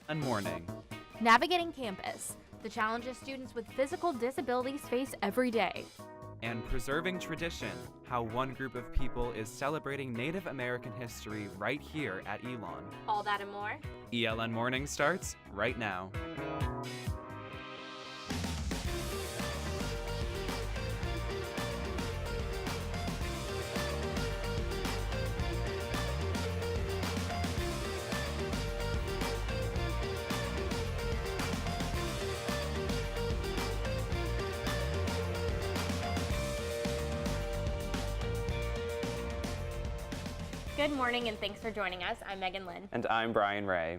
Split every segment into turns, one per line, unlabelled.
and morning.
Navigating campus, the challenges students with physical disabilities face every day.
And preserving tradition, how one group of people is celebrating Native American history right here at ELN.
All that and more.
ELN Morning starts right now.
Good morning and thanks for joining us. I'm Megan Lynn.
And I'm Brian Ray.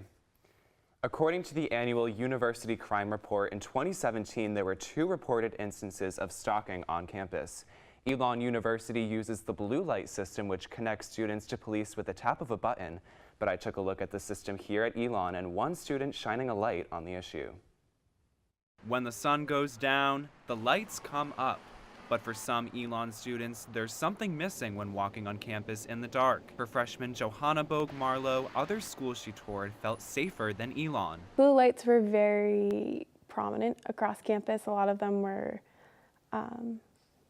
According to the annual University Crime Report, in 2017 there were 2 reported instances of stalking on campus. ELN University uses the blue light system, which connects students to police with the tap of a button. But I took a look at the system here at ELN and one student shining a light on the issue.
When the sun goes down, the lights come up. But for some ELN students, there's something missing when walking on campus in the dark. For freshman Johanna Bogue-Marlowe, other schools she toured felt safer than ELN.
Blue lights were very prominent across campus. A lot of them were,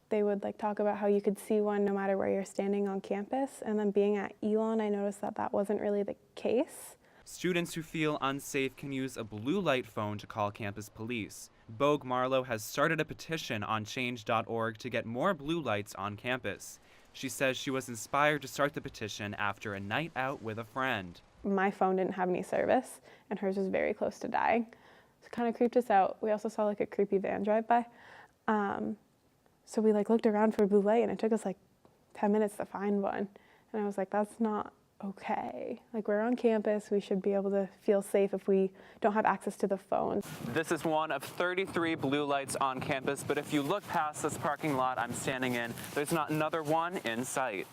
they would talk about how you could see one no matter where you're standing on campus. And then being at ELN, I noticed that that wasn't really the case.
Students who feel unsafe can use a blue light phone to call campus police. Bogue-Marlowe has started a petition on change.org to get more blue lights on campus. She says she was inspired to start the petition after a night out with a friend.
My phone didn't have any service, and hers was very close to dying. So it kind of creeped us out. We also saw a creepy van drive by. So we looked around for a blue light, and it took us 10 minutes to find one. And I was like, that's not okay. We're on campus, we should be able to feel safe if we don't have access to the phones.
This is one of 33 blue lights on campus, but if you look past this parking lot I'm standing in, there's not another one in sight.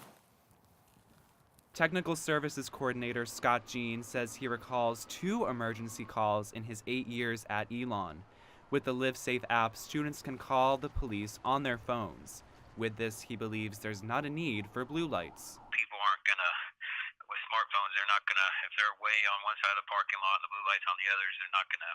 Technical Services Coordinator Scott Jean says he recalls 2 emergency calls in his 8 years at ELN. With the Live Safe app, students can call the police on their phones. With this, he believes there's not a need for blue lights.
People aren't gonna, with smartphones, they're not gonna, if they're way on one side of the parking lot and the blue light's on the others, they're not gonna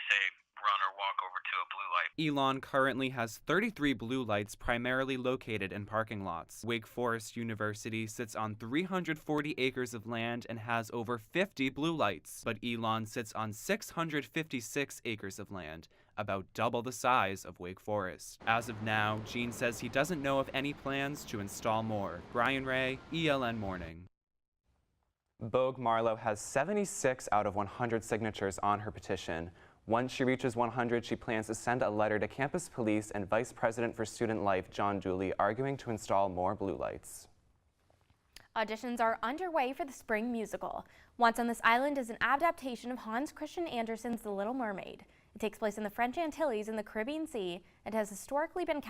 say run or walk over to a blue light.
ELN currently has 33 blue lights primarily located in parking lots. Wake Forest University sits on 340 acres of land and has over 50 blue lights, but ELN sits on 656 acres of land, about double the size of Wake Forest. As of now, Jean says he doesn't know of any plans to install more. Brian Ray, ELN Morning.
Bogue-Marlowe has 76 out of 100 signatures on her petition. Once she reaches 100, she plans to send a letter to campus police and Vice President for Student Life, John Dooley, arguing to install more blue lights.
Auditions are underway for the spring musical. Once on This Island is an adaptation of Hans Christian Andersen's The Little Mermaid. It takes place in the French Antilles in the Caribbean Sea and has historically been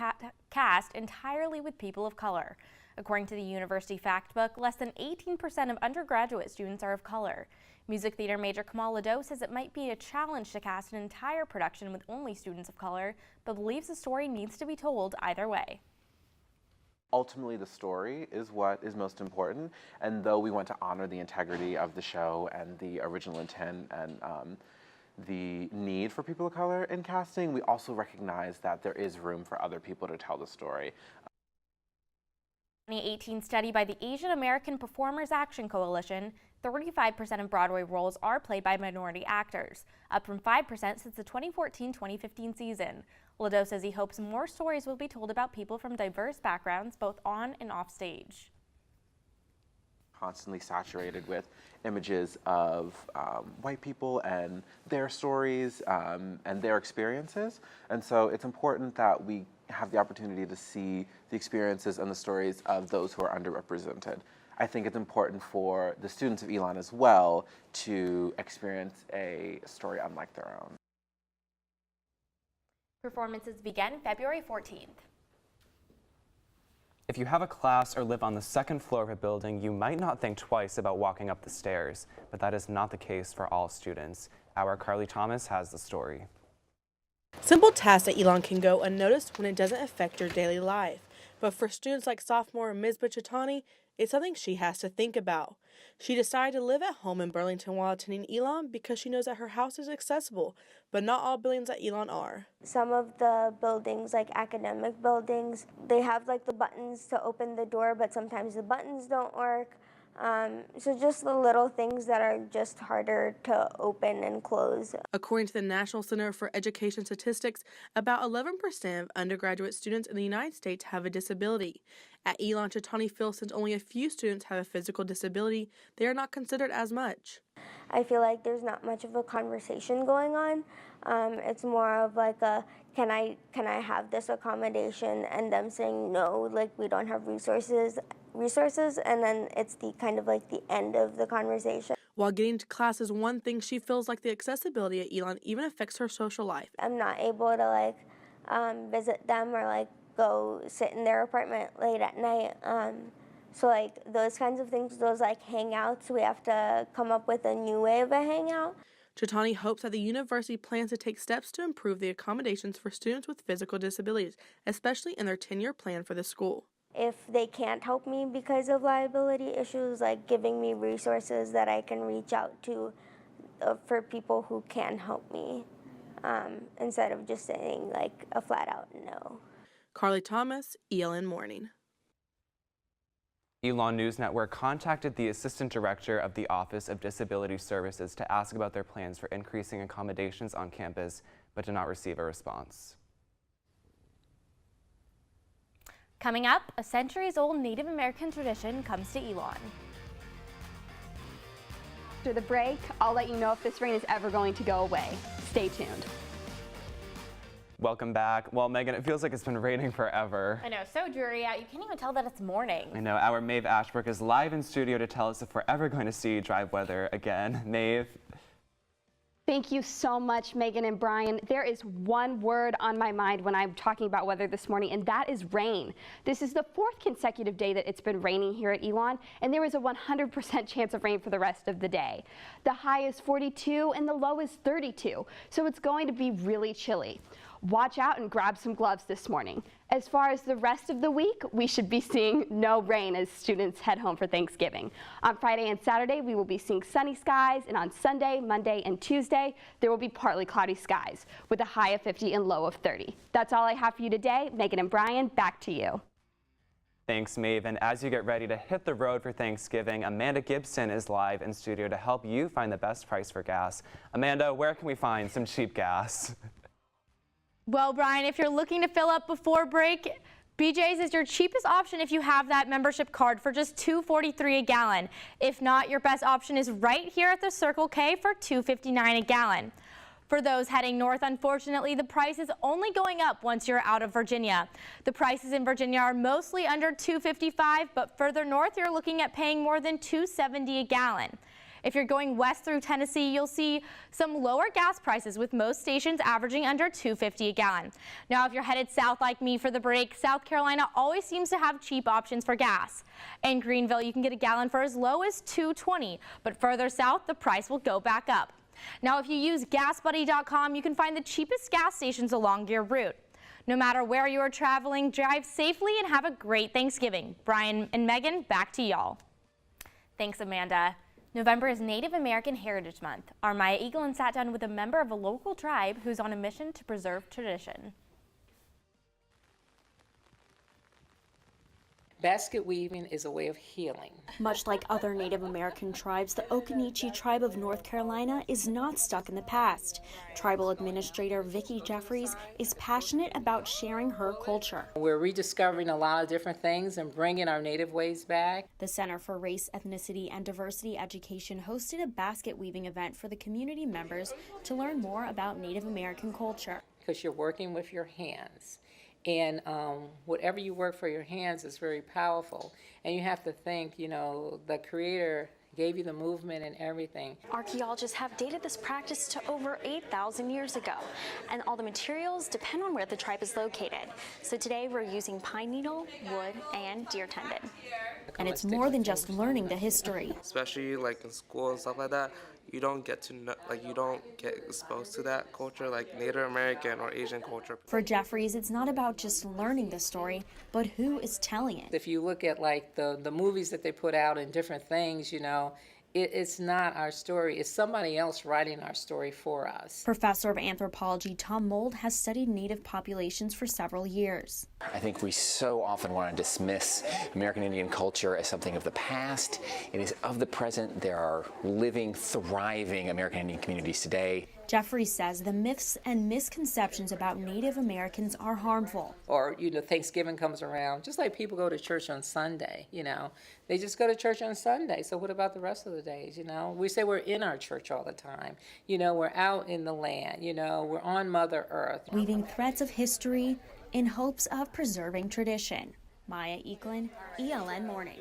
cast entirely with people of color. According to the University Factbook, less than 18% of undergraduate students are of color. Music theater major Kamal Lado says it might be a challenge to cast an entire production with only students of color, but believes the story needs to be told either way.
Ultimately, the story is what is most important, and though we want to honor the integrity of the show and the original intent and the need for people of color in casting, we also recognize that there is room for other people to tell the story.
2018 study by the Asian American Performers Action Coalition, 35% of Broadway roles are played by minority actors, up from 5% since the 2014-2015 season. Lado says he hopes more stories will be told about people from diverse backgrounds, both on and off stage.
Constantly saturated with images of white people and their stories and their experiences. And so it's important that we have the opportunity to see the experiences and the stories of those who are underrepresented. I think it's important for the students of ELN as well to experience a story unlike their own.
Performances begin February 14th.
If you have a class or live on the second floor of a building, you might not think twice about walking up the stairs, but that is not the case for all students. Our Carly Thomas has the story.
Simple tasks at ELN can go unnoticed when it doesn't affect your daily life. But for students like sophomore Ms. Chitani, It's something she has to think about. She decided to live at home in Burlington while attending ELN because she knows that her house is accessible, but not all buildings at ELN are.
Some of the buildings, like academic buildings, they have like the buttons to open the door, but sometimes the buttons don't work. So just the little things that are just harder to open and close.
According to the National Center for Education Statistics, about 11% of undergraduate students in the United States have a disability. At ELN, Chitani feels since only a few students have a physical disability, they are not considered as much.
I feel like there's not much of a conversation going on. It's more of like a, can I have this accommodation, and them saying no, like we don't have resources, and then it's the kind of like the end of the conversation.
While getting to class is one thing, she feels like the accessibility at ELN even affects her social life.
I'm not able to like visit them or like go sit in their apartment late at night. So like those kinds of things, those like hangouts, we have to come up with a new way of a hangout.
Chitani hopes that the university plans to take steps to improve the accommodations for students with physical disabilities, especially in their 10-year plan for the school.
If they can't help me because of liability issues, like giving me resources that I can reach out to for people who can help me, instead of just saying like a flat out no.
Carly Thomas, ELN Morning.
ELN News Network contacted the Assistant Director of the Office of Disability Services to ask about their plans for increasing accommodations on campus, but did not receive a response.
Coming up, a centuries-old Native American tradition comes to ELN.
After the break, I'll let you know if this rain is ever going to go away. Stay tuned.
Welcome back. Well, Megan, it feels like it's been raining forever.
I know, so dreary out. You can't even tell that it's morning.
I know. Our Maeve Ashbrook is live in studio to tell us if we're ever going to see dry weather again. Maeve.
Thank you so much, Megan and Brian. There is one word on my mind when I'm talking about weather this morning, and that is rain. This is the 4th consecutive day that it's been raining here at ELN, and there is a 100% chance of rain for the rest of the day. The high is 42 and the low is 32, so it's going to be really chilly. Watch out and grab some gloves this morning. As far as the rest of the week, we should be seeing no rain as students head home for Thanksgiving. On Friday and Saturday, we will be seeing sunny skies, and on Sunday, Monday, and Tuesday, there will be partly cloudy skies with a high of 50 and low of 30. That's all I have for you today. Megan and Brian, back to you.
Thanks, Maeve. And as you get ready to hit the road for Thanksgiving, Amanda Gibson is live in studio to help you find the best price for gas. Amanda, where can we find some cheap gas?
Well, Brian, if you're looking to fill up before break, BJ's is your cheapest option if you have that membership card for just $2.43 a gallon. If not, your best option is right here at the Circle K for $2.59 a gallon. For those heading north, unfortunately, the price is only going up once you're out of Virginia. The prices in Virginia are mostly under $2.55, but further north, you're looking at paying more than $2.70 a gallon. If you're going west through Tennessee, you'll see some lower gas prices with most stations averaging under $2.50 a gallon. Now, if you're headed south like me for the break, South Carolina always seems to have cheap options for gas. In Greenville, you can get a gallon for as low as $2.20, but further south, the price will go back up. Now, if you use GasBuddy.com, you can find the cheapest gas stations along your route. No matter where you are traveling, drive safely and have a great Thanksgiving. Brian and Megan, back to y'all. Thanks, Amanda. November is Native American Heritage Month. Our Maya Eaglin sat down with a member of a local tribe who's on a mission to preserve tradition.
Basket weaving is a way of healing.
Much like other Native American tribes, the Occaneechi tribe of North Carolina is not stuck in the past. Tribal Administrator Vicki Jeffries is passionate about sharing her culture.
We're rediscovering a lot of different things and bringing our Native ways back.
The Center for Race, Ethnicity, and Diversity Education hosted a basket weaving event for the community members to learn more about Native American culture.
Because you're working with your hands. And whatever you work for your hands is very powerful. And you have to think, you know, the Creator gave you the movement and everything.
Archaeologists have dated this practice to over 8,000 years ago, and all the materials depend on where the tribe is located. So today we're using pine needle, wood, and deer tendon. And it's more than just learning the history.
Especially like in school and stuff like that, you don't get to know, like you don't get exposed to that culture like Native American or Asian culture.
For Jeffries, it's not about just learning the story, but who is telling it.
If you look at like the movies that they put out and different things, it's not our story. It's somebody else writing our story for us.
Professor of anthropology Tom Mold has studied Native populations for several years.
I think we so often want to dismiss American Indian culture as something of the past. It is of the present. There are living, thriving American Indian communities today.
Jeffries says the myths and misconceptions about Native Americans are harmful.
Or, Thanksgiving comes around, just like people go to church on Sunday, They just go to church on Sunday, so what about the rest of the days, We say we're in our church all the time. We're out in the land, we're on Mother Earth.
Weaving threads of history in hopes of preserving tradition. Maya Eklund, ELN Morning.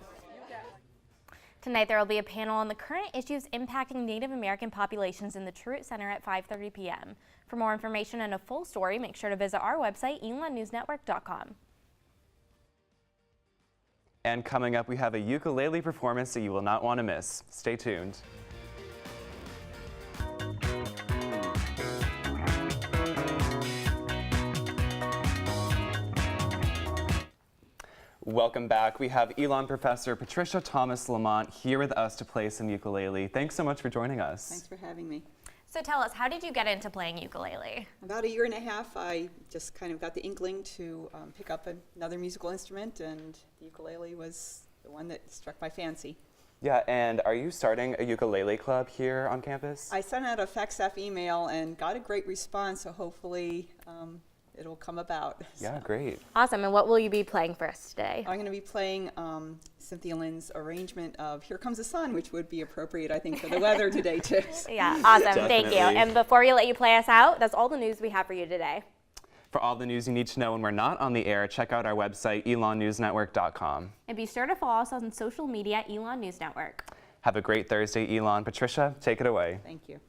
Tonight there will be a panel on the current issues impacting Native American populations in the Truett Center at 5:30 p.m. For more information and a full story, make sure to visit our website, elonnewsnetwork.com.
And coming up, we have a ukulele performance that you will not want to miss. Stay tuned. Welcome back. We have ELN professor Patricia Thomas Lamont here with us to play some ukulele. Thanks so much for joining us.
Thanks for having me.
So tell us, how did you get into playing ukulele?
About a year and a half, I just kind of got the inkling to pick up another musical instrument, and the ukulele was the one that struck my fancy.
Yeah, and are you starting a ukulele club here on campus?
I sent out a fax-off email and got a great response, so hopefully it'll come about.
Yeah, great.
Awesome. And what will you be playing for us today?
I'm going to be playing Cynthia Lynn's arrangement of Here Comes the Sun, which would be appropriate, I think, for the weather today, too.
Yeah, awesome. Thank you. And before we let you play us out, that's all the news we have for you today.
For all the news you need to know when we're not on the air, check out our website, elonnewsnetwork.com.
And be sure to follow us on social media at ELN News Network.
Have a great Thursday, ELN. Patricia, take it away.
Thank you.